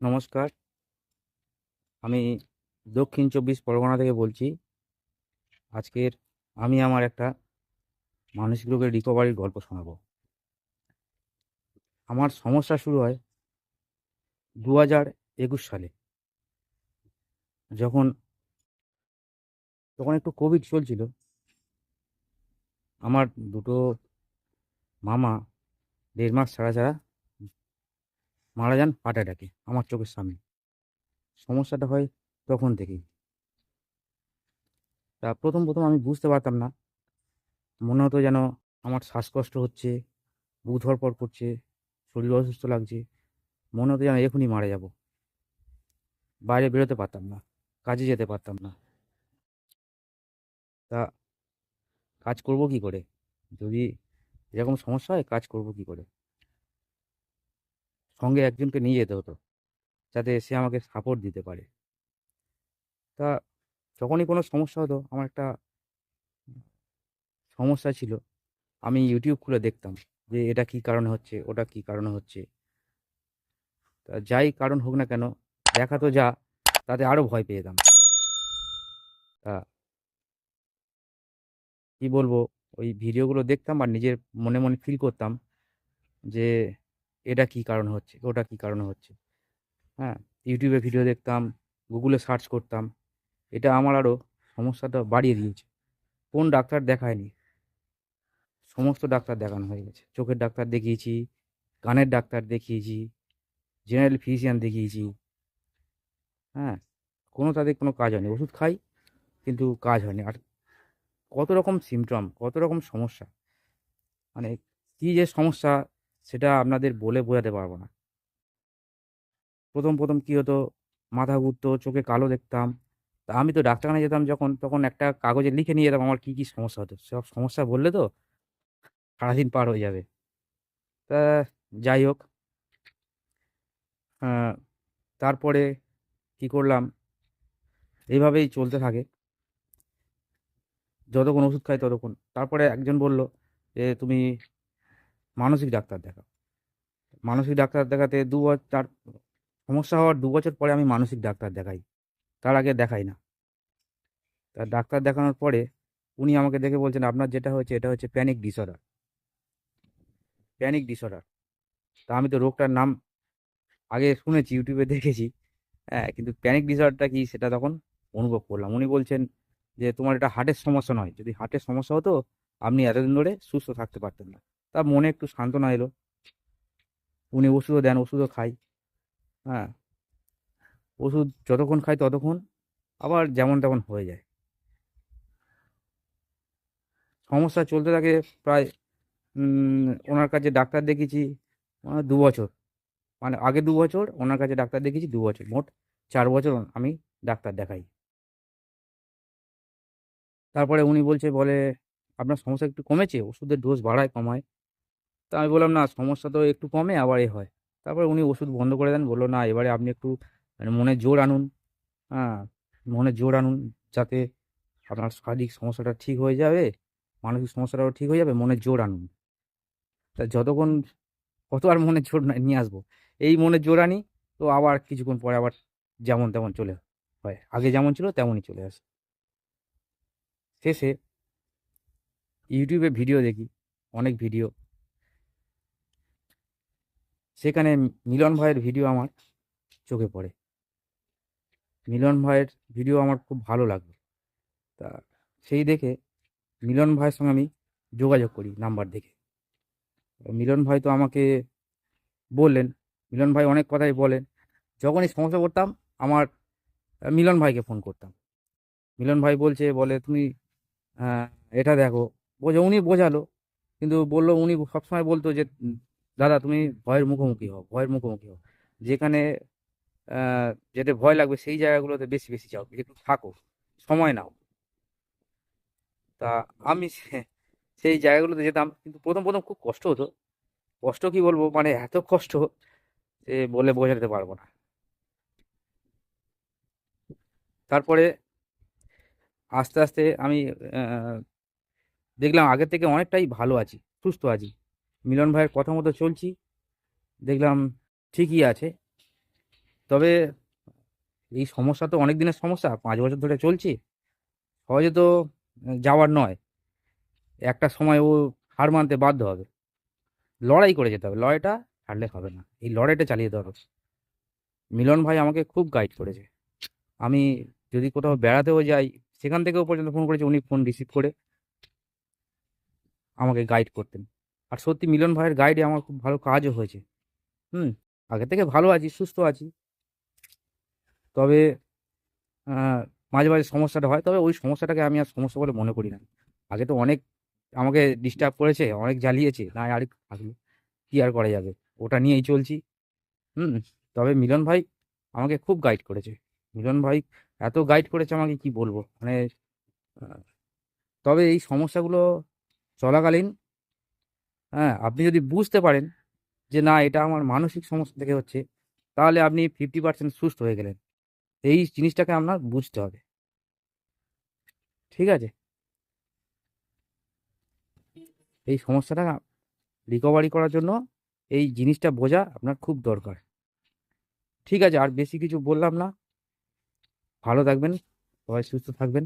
নমস্কার। আমি দক্ষিণ ২৪ পরগনা থেকে বলছি। আজকের আমি আমার একটা মানসিক রোগের রিকভারির গল্প শোনাবো। আমার সমস্যা শুরু হয় ২০২১ সালে। যখন তখন একটু কোভিড চলছিল। আমার দুটো মামা ১.৫ মাস ছাড়া, ছাড়া মারা যান হার্ট অ্যাটাকে আমার চোখের সামনে। সমস্যাটা হয় তখন থেকেই। তা ১ম আমি বুঝতে পারতাম না। মনে হতো যেন আমার শ্বাসকষ্ট হচ্ছে, বুক ধড়ফড় করছে, শরীর অসুস্থ লাগছে। মনে হতো যেন এখনই মারা যাব। বাইরে বেরোতে পারতাম না, কাজে যেতে পারতাম না। তা কাজ করব কি করে? যদি এরকম সমস্যা হয়, কাজ করব কি করে? সঙ্গে একজনকে নিয়ে যেতে হতো, যাতে সে আমাকে সাপোর্ট দিতে পারে। তা যখনই কোনো সমস্যা হতো, আমার একটা সমস্যা ছিল, আমি ইউটিউব খুলে দেখতাম যে এটা কী কারণে হচ্ছে, ওটা কী কারণে হচ্ছে। তা যাই কারণ হোক না কেন, দেখা তো যা, তাতে আরও ভয় পেয়ে যেতাম। তা কী বলবো, ওই ভিডিওগুলো দেখতাম আর নিজের মনে, মনে ফিল করতাম যে এটা কী কারণে হচ্ছে, ওটা কী কারণে হচ্ছে। হ্যাঁ, ইউটিউবে ভিডিও দেখতাম, গুগলে সার্চ করতাম। এটা আমার আরও সমস্যাটা বাড়িয়ে দিয়েছে। কোন ডাক্তার দেখায়নি, সমস্ত ডাক্তার দেখানো হয়ে গেছে। চোখের ডাক্তার দেখিয়েছি, কানের ডাক্তার দেখিয়েছি, জেনারেল ফিজিশিয়ান দেখিয়েছি। হ্যাঁ, তাদের কোনো কাজ হয়নি। ওষুধ খাই, কিন্তু কাজ হয়নি। আর কত রকম সিম্পটম, কত রকম সমস্যা। মানে কী যে সমস্যা, সেটা আপনাদের বলে বোঝাতে পারব না। ১ম কী হতো, মাথা ঘুরতো, চোখে কালো দেখতাম। তা আমি তো ডাক্তারখানায় যেতাম যখন, তখন একটা কাগজে লিখে নিয়ে যেতাম আমার কী, কী সমস্যা হতো। সব সমস্যা বললে তো সারাদিন পার হয়ে যাবে। তা যাই হোক, আ তারপরে কি করলাম, এইভাবেই চলতে থাকে। যতক্ষণ ওষুধ খাই ততক্ষণ। তারপরে একজন বলল যে, "তুমি মানসিক ডাক্তার দেখাও।" মানসিক ডাক্তার দেখাতে ২ তার সমস্যা হওয়ার ২ বছর পরে আমি মানসিক ডাক্তার দেখাই। তার আগে দেখাই না। তা ডাক্তার দেখানোর পরে উনি আমাকে দেখে বলছেন, "আপনার যেটা হয়েছে এটা হচ্ছে প্যানিক ডিসঅর্ডার।" Panic disorder. তা আমি তো রোগটার নাম আগে শুনেছি, ইউটিউবে দেখেছি। হ্যাঁ, কিন্তু প্যানিক ডিসঅর্ডারটা কি সেটা তখন অনুভব করলাম। উনি বলছেন যে, "তোমার এটা হার্টের সমস্যা নয়। যদি হার্টের সমস্যা হতো, আপনি এতদিন ধরে সুস্থ থাকতে পারতেন না।" তা মনে একটু সান্ত্বনা এলো। উনি ওষুধও দেন, ওষুধও খাই। হ্যাঁ, ওষুধ যতক্ষণ খাই ততক্ষণ আবার যেমন তেমন হয়ে যায়। সমস্যা চলতে থাকে প্রায় ওনার কাছে ডাক্তার দেখিয়েছি ২ বছর। মানে আগে ২ বছর, ওনার কাছে ডাক্তার দেখিয়েছি ২ বছর। মোট ৪ বছর আমি ডাক্তার দেখাই। তারপরে উনি বলে, "আপনার সমস্যা একটু কমেছে?" ওষুধের ডোজ বাড়ায়, কমায়। তা আমি বললাম, "না, সমস্যা তো একটু কমে, আবার এ হয়।" তারপরে উনি ওষুধ বন্ধ করে দেন। বলল, "না, এবারে আপনি একটু মানে মনে জোর আনুন। হ্যাঁ, মনে জোর আনুন, যাতে আপনার শারীরিক সমস্যাটা ঠিক হয়ে যাবে, মানসিক সমস্যাটাও ঠিক হয়ে যাবে। মনে জোর আনুন।" তা যতক্ষণ কত আর মনে জোর নিয়ে আসবো। এই মনে জোর আনি, তো আবার কিছুক্ষণ পরে আবার যেমন তেমন চলে হয়। আগে যেমন ছিল তেমনই চলে আসে। শেষে ইউটিউবে ভিডিও দেখি, অনেক ভিডিও। সেখানে মিলন ভাইয়ের ভিডিও আমার চোখে পড়ে। মিলন ভাইয়ের ভিডিও আমার খুব ভালো লাগলো। তা সেই দেখে মিলন ভাইয়ের সঙ্গে আমি যোগাযোগ করি নাম্বার দেখে। মিলন ভাই তো আমাকে বললেন, মিলন ভাই অনেক কথাই বলেন। যখনই সমস্যায় পড়তাম, আমার মিলন ভাইকে ফোন করতাম। মিলন ভাই বলে, "তুমি আ এটা দেখো।" উনি বোঝালো। কিন্তু উনি সবসময় বলতো যে, "দাদা, তুমি ভয়ের মুখোমুখি হও, ভয়ের মুখোমুখি হও। যেখানে আ যেতে ভয় লাগবে সেই জায়গাগুলোতে বেশি, বেশি যাও। একটু থাকো, সময় নাও।" তা আমি সেই জায়গাগুলোতে যেতাম। কিন্তু ১ম খুব কষ্ট হতো। কষ্ট কি বলবো? মানে এত কষ্ট যে বলে বোঝাতে পারব না। তারপরে আস্তে, আস্তে আমি আ দেখলাম আগের থেকে অনেকটাই ভালো আছি, সুস্থ আছি। মিলন ভাইয়ের কথা মতো চলছি। দেখলাম ঠিকই আছে। তবে এই সমস্যা তো অনেক দিনের সমস্যা, 5 বছর ধরে চলছি। সহজে তো যাওয়ার নয়। একটা সময় ও হার মানতে বাধ্য হবে, লড়াই করে যেতে হবে, লড়াইটা হারলে হবে না, এই লড়াইটা চালিয়ে যেতে হবে। মিলন ভাই আমাকে খুব গাইড করেছে। আমি যদি কোথাও বেড়াতেও যাই, সেখান থেকেও পর্যন্ত ফোন করেছে, উনি ফোন রিসিভ করে আমাকে গাইড করতেন। আর সত্যি মিলন ভাইয়ের গাইডে আমার খুব ভালো কাজও হয়েছে। হুম। আগে থেকে ভালো আছি, সুস্থ আছি। তবে আহ, মাঝে মাঝে সমস্যাটা হয়, তবে ওই সমস্যাটাকে আমি আর সমস্যা বলে মনে করি না। আগে তো অনেক আমাকে ডিস্টার্ব করেছে, অনেক জ্বালিয়েছে, না আর একটু থাকলো, কি আর করা যাবে, ওটা নিয়েই চলছি। হুম। তবে মিলন ভাই আমাকে খুব গাইড করেছে। মিলন ভাই এত গাইড করেছে আমাকে, কি বলবো মানে। আহ, তবে এই সমস্যাগুলো চলাকালীন, হ্যাঁ, আপনি যদি বুঝতে পারেন যে না, এটা আমার মানসিক সমস্যা থেকে হচ্ছে, তাহলে আপনি 50% সুস্থ হয়ে গেলেন। এই জিনিসটাকে আপনার বুঝতে হবে। ঠিক আছে? এই সমস্যাটা রিকভারি করার জন্য এই জিনিসটা বোঝা আপনার খুব দরকার। ঠিক আছে, আর বেশি কিছু বললাম না। ভালো থাকবেন, সবাই সুস্থ থাকবেন।